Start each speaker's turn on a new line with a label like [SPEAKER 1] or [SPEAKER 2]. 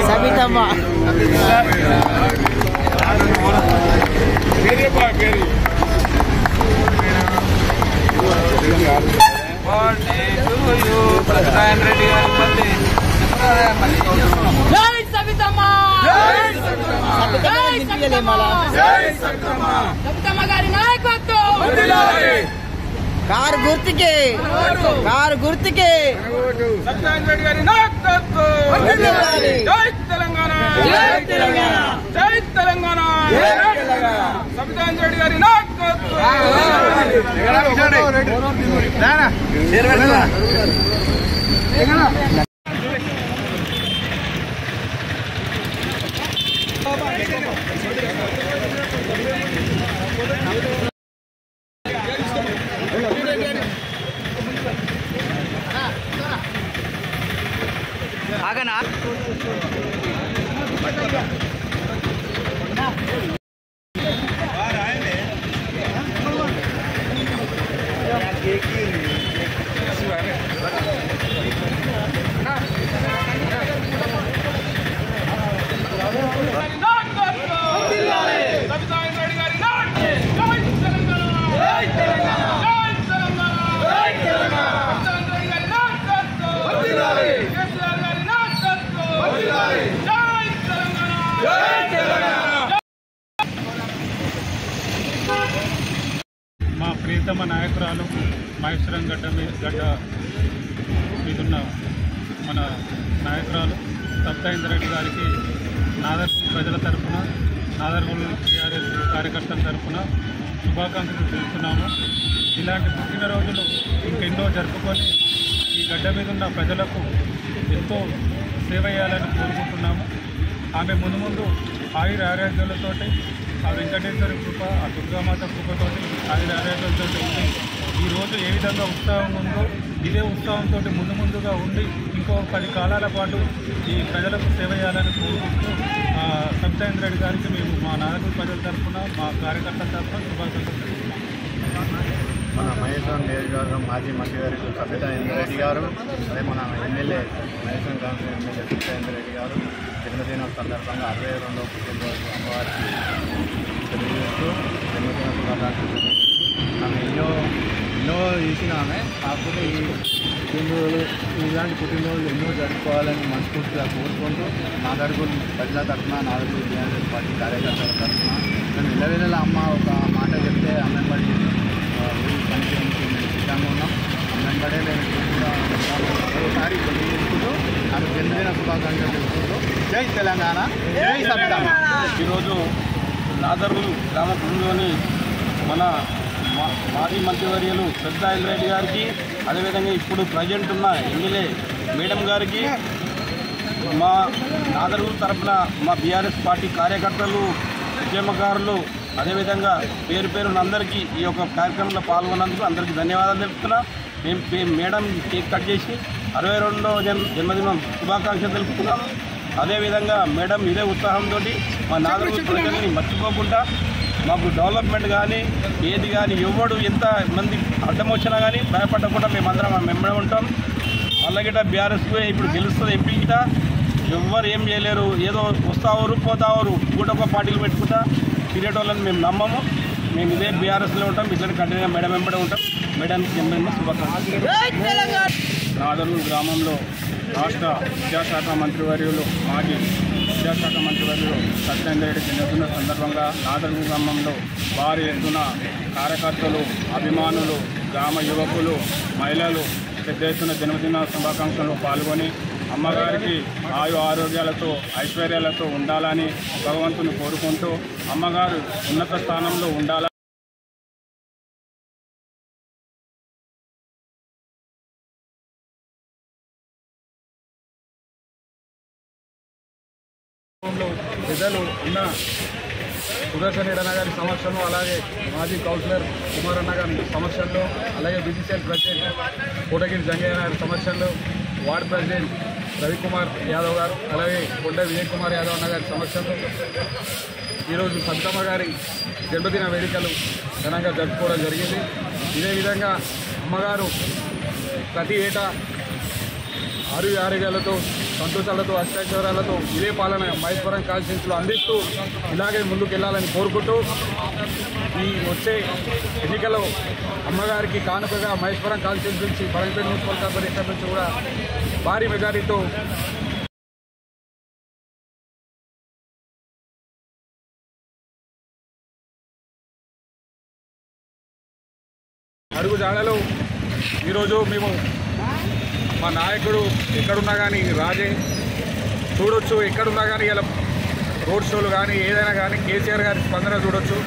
[SPEAKER 1] Sabithamma car గుర్తుకే car గుర్తుకే
[SPEAKER 2] సత్యనారాయణ రెడ్డి గారి నాయకత్వం జై తెలంగాణ జై తెలంగాణ జై తెలంగాణ సత్యనారాయణ రెడ్డి గారి నాయకత్వం
[SPEAKER 1] ఆగనా
[SPEAKER 3] మా ప్రియతమ నాయకురాలు మహేశ్వరం గడ్డ మీదున్న మన నాయకురాలు సత్యనారాయణ రెడ్డి గారికి నాదర్పూర్ ప్రజల తరఫున నాదర్పూర్ టీఆర్ఎస్ కార్యకర్తల తరఫున శుభాకాంక్షలు తెలుపుతున్నాము. ఇలాంటి పుట్టినరోజులు ఇంకెన్నో జరుపుకొని ఈ గడ్డ మీద ఉన్న ప్రజలకు ఎంతో సేవ చేయాలని కోరుకుంటున్నాము. ఆమె ముందు ఆయుర ఆరోగ్యాలతోటి ఆ వెంకటేశ్వరి కృప ఆ దుర్గామాత కృపతోటి ఆయుర ఆరోగ్యాలతో ఉండి ఈరోజు ఏ విధంగా ఉత్సాహం ఉందో ఇదే ఉత్సాహంతో ముందుగా ఉండి ఇంకో 10 కాలాల పాటు ఈ ప్రజలకు సేవ చేయాలని కోరుకుంటూ సత్యనారాయణ రెడ్డి గారికి మేము మా నాగపూర్ ప్రజల తరఫున మా కార్యకర్తల తరఫున శుభాకాంక్షలు తెలుపుతున్నాం.
[SPEAKER 4] మన మహేశ్వరం నియోజకవర్గం మాజీ మంత్రి గారు సత్యనారాయణ రెడ్డి గారు, అదే మన ఎమ్మెల్యే మహేశ్వరం కాంగ్రెస్ ఎమ్మెల్యే సత్యనారాయణ రెడ్డి గారు జన్మదినం సందర్భంగా 62వ పుట్టినరోజు అమ్మవారికి తెలియజేస్తూ జన్మదిన శుభాకాంక్షలు. ఆమె ఎన్నో చేసిన ఆమె, కాకపోతే ఈ పుట్టినరోజులు ఇలాంటి పుట్టినరోజులు ఎన్నో జరుపుకోవాలని మనస్ఫూర్తిగా కోరుకుంటూ నాగర్గూల్ ప్రజల తరఫున నాగర్గూల్ టీఆర్ఎస్ పార్టీ కార్యకర్తల తరఫున మేము ఇళ్ళవేళ అమ్మ ఒక మాట చెప్తే అమ్మెంబడి పనిచేయడానికి మేము సిద్ధంగా ఉన్నాం. అమ్మెంబడే మేము కూడా ఒకసారి తెలియజేసుకుంటూ ఆమె జన్మదిన శుభాకాంక్షలు తెలుపుకుంటూ జై తెలంగాణ జై సత్యనారాయణ.
[SPEAKER 2] ఈరోజు నాదర్గూల్ గ్రామ పరిధిలోని మన మాజీ మంత్రివర్యులు సత్యనారాయణ రెడ్డి గారికి, అదేవిధంగా ఇప్పుడు ప్రజెంట్ ఉన్న ఎమ్మెల్యే మేడం గారికి, మా నాదర్గూల్ తరఫున మా బీఆర్ఎస్ పార్టీ కార్యకర్తలు ఉద్యమకారులు అదేవిధంగా పేరున అందరికీ ఈ యొక్క కార్యక్రమంలో పాల్గొన్నందుకు అందరికీ ధన్యవాదాలు తెలుపుతున్నా. మేము మేడం కేక్ కట్ చేసి 62వ జన్మదినం శుభాకాంక్షలు తెలుపుతున్నాము. అదేవిధంగా మేడం ఇదే ఉత్సాహంతో మా నాగరిక ప్రజల్ని మర్చిపోకుండా మాకు డెవలప్మెంట్ కానీ ఏది కానీ ఎవడు ఎంత మంది అడ్డం వచ్చినా కానీ భయపడకుండా మేమందరం మెంబడే ఉంటాం. వాళ్ళగిట బీఆర్ఎస్ ఇప్పుడు గెలుస్తుంది ఎంపీ గిట ఎవ్వరు ఏం చేయలేరు. ఏదో వస్తావారు పోతావారు కూటొక్క పార్టీలు పెట్టుకుంటా తిరిగేటోళ్ళని మేము నమ్మము. మేము ఇదే బీఆర్ఎస్లో ఉంటాం, ఇట్లా కంటిన్యూగా మేడం వెంబడే ఉంటాం. మేడానికి జన్మదిన శుభాకాంక్షలు. నాదర్గూల్ గ్రామంలో రాష్ట్ర విద్యాశాఖ మంత్రివర్యులు మాజీ విద్యాశాఖ మంత్రివర్యులు సత్యనారాయణ రెడ్డి జన్మదిన సందర్భంగా నాదర్గూల్ గ్రామంలో భారీ ఎత్తున కార్యకర్తలు, అభిమానులు, గ్రామ యువకులు, మహిళలు పెద్ద ఎత్తున జన్మదిన శుభాకాంక్షలు పాల్గొని అమ్మగారికి ఆయు ఆరోగ్యాలతో ఐశ్వర్యాలతో ఉండాలని భగవంతుని కోరుకుంటూ అమ్మగారు ఉన్నత స్థానంలో ఉండాలని పెద్దలు ఉన్న సుదర్శన్ గారి సమక్షంలో, అలాగే మాజీ కౌన్సిలర్ కుమారన్న గారి సమక్షంలో, అలాగే బీసీసీఎల్ ప్రెసిడెంట్ కోటగిరి జంగయ్య గారి సమక్షంలో, వార్డ్ ప్రెసిడెంట్
[SPEAKER 3] రవికుమార్ యాదవ్ గారు, అలాగే కొండ విజయ్ కుమార్ యాదవ్ అన్న గారి సమక్షంలో ఈరోజు సబితమ్మ గారి జన్మదిన వేడుకలు ఘనంగా జరుపుకోవడం జరిగింది. ఇదే విధంగా అమ్మగారు ప్రతి ఏటా ఆరోగ్యాలతో సంతోషాలతో అష్టైశ్వర్యాలతో ఇదే పాలన మహేశ్వరం కాన్స్టిట్యూన్సీలో అందిస్తూ ఇలాగే ముందుకు వెళ్ళాలని కోరుకుంటూ ఈ వచ్చే ఎన్నికల్లో అమ్మగారికి కానుకగా మహేశ్వరం కాన్స్టిట్యూన్సీ నుంచి బరంపేట మున్సిపల్ కార్పొరేషన్ నుంచి కూడా భారీ మెజారిటీతో అడుగు జాడలో ఈరోజు మేము మా నాయకుడు ఎక్కడున్నా కానీ రాజే చూడొచ్చు, ఎక్కడున్నా కానీ ఇలా రోడ్ షోలు కానీ ఏదైనా కానీ కేసీఆర్ గారి స్పందన చూడొచ్చు.